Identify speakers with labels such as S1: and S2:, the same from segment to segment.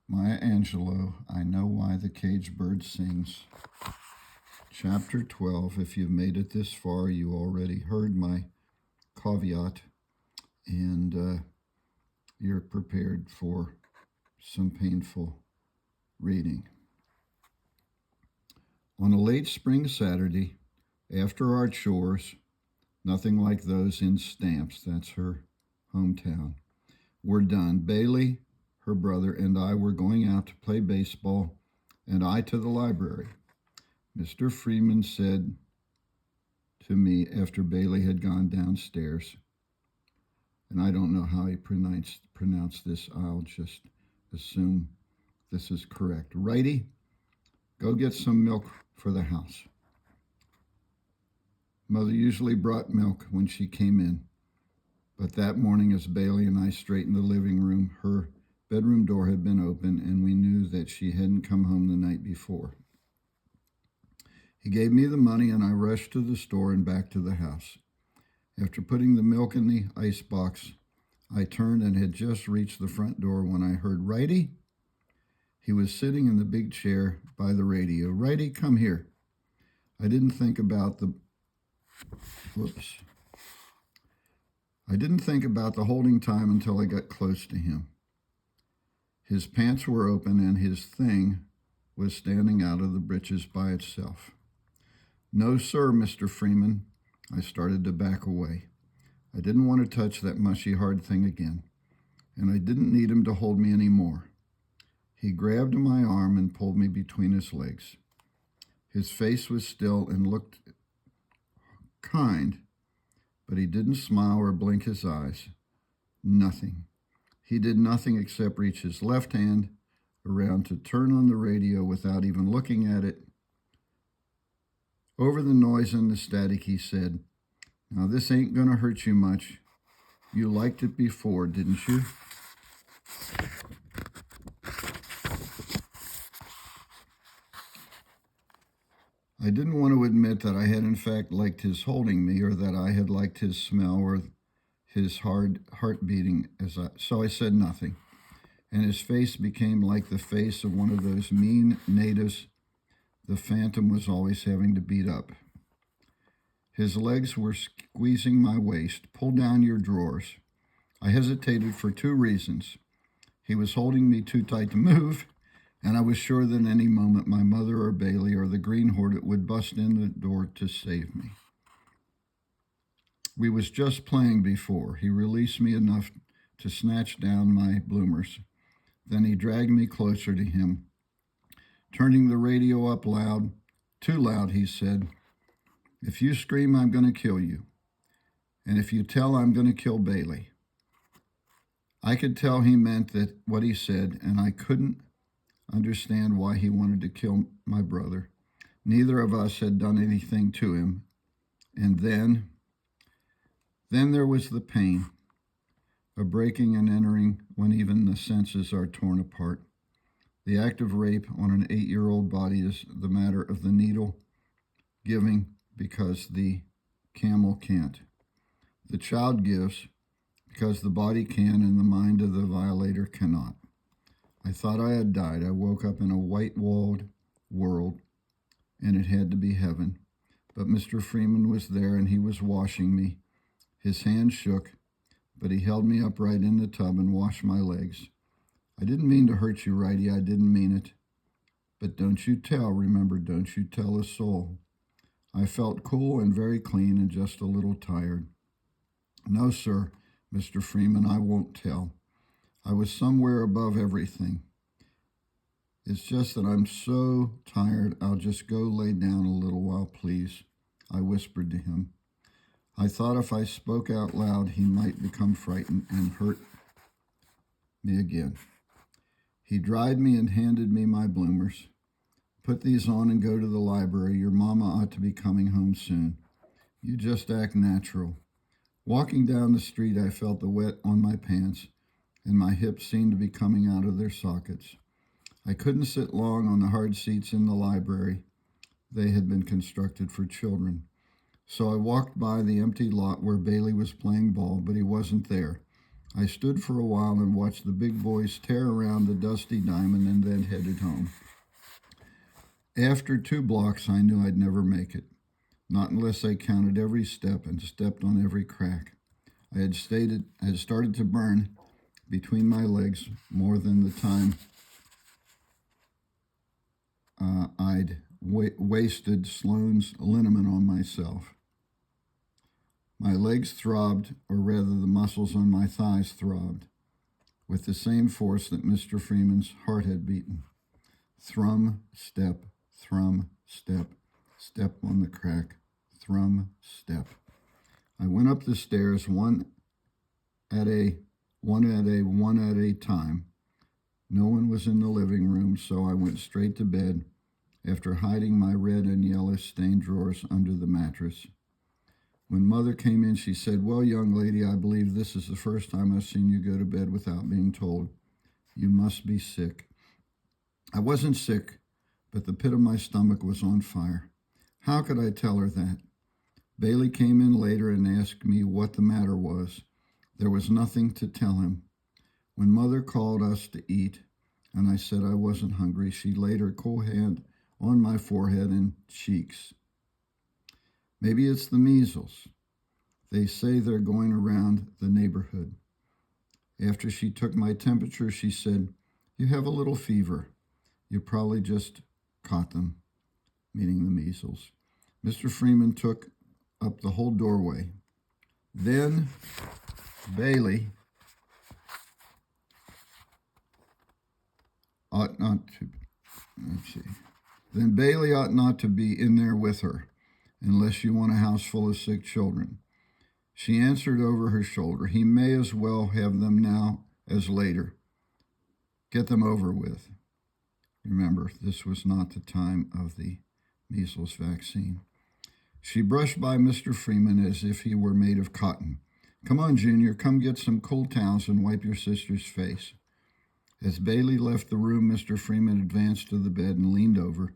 S1: Maya Angelou, I Know Why the Caged Bird Sings. Chapter 12. If you've made it this far, you already heard my caveat, and you're prepared for some painful reading. On a late spring Saturday, after our chores, nothing like those in Stamps, that's her hometown, were done, Bailey, her brother, and I were going out to play baseball, and I to the library. Mr. Freeman said to me after Bailey had gone downstairs, and I don't know how he pronounced this. I'll just assume this is correct. Righty, go get some milk for the house. Mother usually brought milk when she came in, but that morning as Bailey and I straightened the living room, her bedroom door had been open, and we knew that she hadn't come home the night before. He gave me the money, and I rushed to the store and back to the house. After putting the milk in the ice box, I turned and had just reached the front door when I heard, "Righty?" He was sitting in the big chair by the radio. "Righty, come here." I didn't think about the holding time until I got close to him. His pants were open, and his thing was standing out of the breeches by itself. "No, sir, Mr. Freeman." I started to back away. I didn't want to touch that mushy, hard thing again, and I didn't need him to hold me any more. He grabbed my arm and pulled me between his legs. His face was still and looked kind, but he didn't smile or blink his eyes. Nothing. He did nothing except reach his left hand around to turn on the radio without even looking at it. Over the noise and the static, he said, "Now this ain't gonna hurt you much. You liked it before, didn't you?" I didn't want to admit that I had in fact liked his holding me, or that I had liked his smell or his hard heart beating, so I said nothing, and his face became like the face of one of those mean natives the Phantom was always having to beat up. His legs were squeezing my waist. "Pull down your drawers." I hesitated for two reasons. He was holding me too tight to move, and I was sure that any moment my mother or Bailey or the Green Hornet would bust in the door to save me. We was just playing before. He released me enough to snatch down my bloomers. Then he dragged me closer to him. Turning the radio up loud, too loud, he said, "If you scream, I'm going to kill you. And if you tell, I'm going to kill Bailey." I could tell he meant that what he said, and I couldn't understand why he wanted to kill my brother. Neither of us had done anything to him. And then there was the pain, a breaking and entering when even the senses are torn apart. The act of rape on an 8-year-old body is the matter of the needle giving because the camel can't. The child gives because the body can and the mind of the violator cannot. I thought I had died. I woke up in a white-walled world, and it had to be heaven. But Mr. Freeman was there, and he was washing me. His hand shook, but he held me upright in the tub and washed my legs. "I didn't mean to hurt you, Righty. I didn't mean it. But don't you tell, remember, don't you tell a soul." I felt cool and very clean and just a little tired. "No, sir, Mr. Freeman, I won't tell. I was somewhere above everything. It's just that I'm so tired, I'll just go lay down a little while, please," I whispered to him. I thought if I spoke out loud, he might become frightened and hurt me again. He dried me and handed me my bloomers. "Put these on and go to the library. Your mama ought to be coming home soon. You just act natural." Walking down the street, I felt the wet on my pants, and my hips seemed to be coming out of their sockets. I couldn't sit long on the hard seats in the library. They had been constructed for children. So I walked by the empty lot where Bailey was playing ball, but he wasn't there. I stood for a while and watched the big boys tear around the dusty diamond and then headed home. After 2 blocks, I knew I'd never make it, not unless I counted every step and stepped on every crack. I had started to burn between my legs more than the time I'd wasted Sloane's liniment on myself. My legs throbbed, or rather the muscles on my thighs throbbed, with the same force that Mr. Freeman's heart had beaten. Thrum, step, step on the crack, thrum, step. I went up the stairs one at a time. No one was in the living room, so I went straight to bed after hiding my red and yellow stained drawers under the mattress. When Mother came in, she said, "Well, young lady, I believe this is the first time I've seen you go to bed without being told. You must be sick." I wasn't sick, but the pit of my stomach was on fire. How could I tell her that? Bailey came in later and asked me what the matter was. There was nothing to tell him. When Mother called us to eat, and I said I wasn't hungry, she laid her cool hand on my forehead and cheeks. "Maybe it's the measles. They say they're going around the neighborhood." After she took my temperature, she said, "You have a little fever. You probably just caught them," meaning the measles. Mr. Freeman took up the whole doorway. Then Bailey ought not to, Then Bailey ought not to be in there with her, unless you want a house full of sick children. She answered over her shoulder, "He may as well have them now as later. Get them over with." Remember, this was not the time of the measles vaccine. She brushed by Mr. Freeman as if he were made of cotton. "Come on, Junior, come get some cool towels and wipe your sister's face." As Bailey left the room, Mr. Freeman advanced to the bed and leaned over,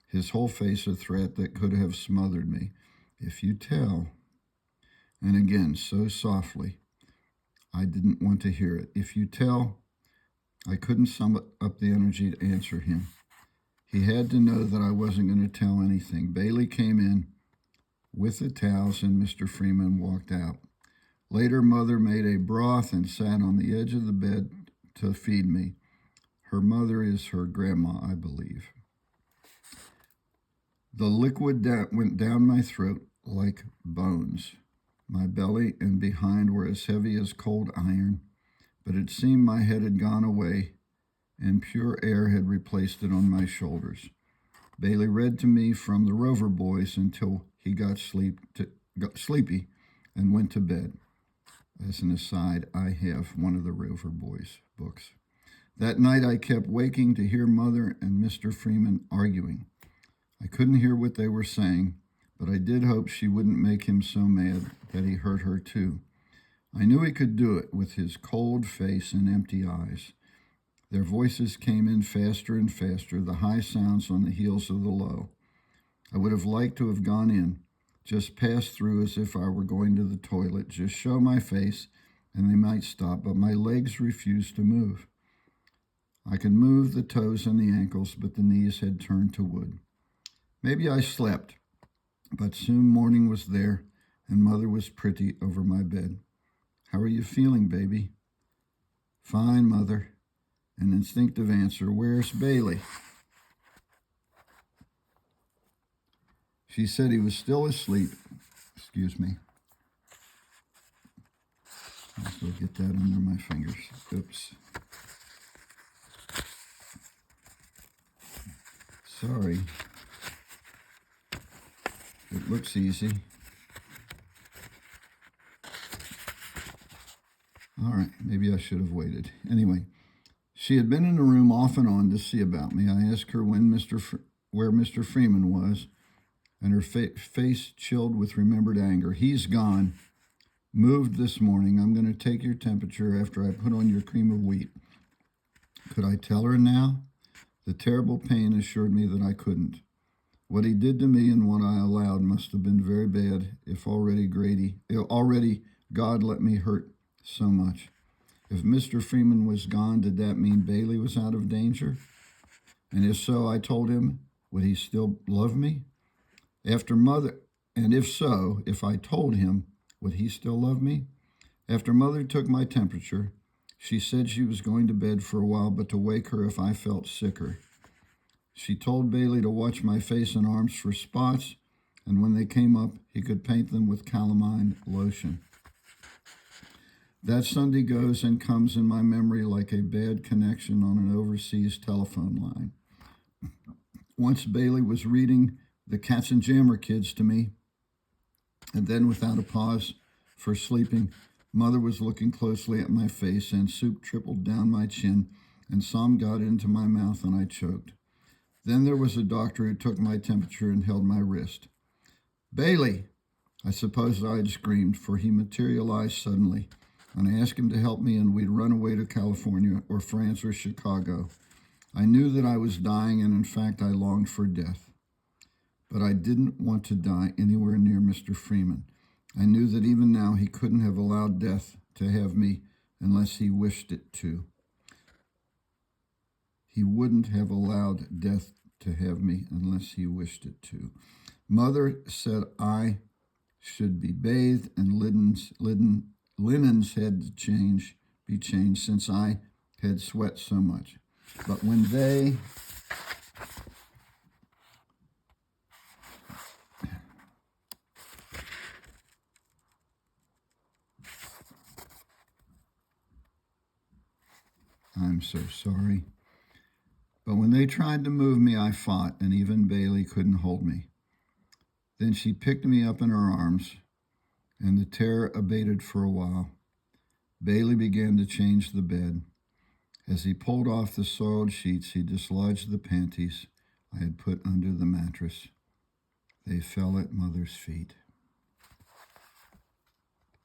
S1: his whole face a threat that could have smothered me. "If you tell," and again so softly I didn't want to hear it. "If you tell," I couldn't summon up the energy to answer him. He had to know that I wasn't going to tell anything. Bailey came in with the towels and Mr. Freeman walked out. Later, Mother made a broth and sat on the edge of the bed to feed me. Her mother is her grandma, I believe. The liquid went down my throat like bones. My belly and behind were as heavy as cold iron, but it seemed my head had gone away and pure air had replaced it on my shoulders. Bailey read to me from the Rover Boys until he got sleepy and went to bed. As an aside, I have one of the Rover Boys books. That night I kept waking to hear Mother and Mr. Freeman arguing. I couldn't hear what they were saying, but I did hope she wouldn't make him so mad that he hurt her too. I knew he could do it with his cold face and empty eyes. Their voices came in faster and faster, the high sounds on the heels of the low. I would have liked to have gone in, just passed through as if I were going to the toilet, just show my face, and they might stop, but my legs refused to move. I could move the toes and the ankles, but the knees had turned to wood. Maybe I slept, but soon morning was there, and Mother was pretty over my bed. "How are you feeling, baby?" "Fine, Mother." An instinctive answer, "Where's Bailey?" She said he was still asleep. Excuse me. Let's go get that under my fingers. Oops. Sorry. It looks easy. All right, maybe I should have waited. Anyway, she had been in the room off and on to see about me. I asked her where Mr. Freeman was, and her face chilled with remembered anger. "He's gone. Moved this morning. I'm going to take your temperature after I put on your cream of wheat." Could I tell her now? The terrible pain assured me that I couldn't. What he did to me and what I allowed must have been very bad if already God let me hurt so much. If Mr. Freeman was gone, did that mean Bailey was out of danger? And if so, I told him, would he still love me? After Mother, and if so, if I told him, would he still love me? After Mother took my temperature, she said she was going to bed for a while, but to wake her if I felt sicker. She told Bailey to watch my face and arms for spots, and when they came up, he could paint them with calamine lotion. That Sunday goes and comes in my memory like a bad connection on an overseas telephone line. Once Bailey was reading The Katzenjammer Kids to me, and then without a pause for sleeping, Mother was looking closely at my face, and soup trickled down my chin, and some got into my mouth, and I choked. Then there was a doctor who took my temperature and held my wrist. Bailey! I suppose I had screamed, for he materialized suddenly, and I asked him to help me, and we'd run away to California or France or Chicago. I knew that I was dying, and in fact I longed for death. But I didn't want to die anywhere near Mr. Freeman. I knew that even now he couldn't have allowed death to have me unless he wished it to. He wouldn't have allowed death to have me unless he wished it to. Mother said I should be bathed and linens had to be changed since I had sweat so much. But when I'm so sorry. But when they tried to move me, I fought, and even Bailey couldn't hold me. Then she picked me up in her arms, and the terror abated for a while. Bailey began to change the bed. As he pulled off the soiled sheets, he dislodged the panties I had put under the mattress. They fell at Mother's feet.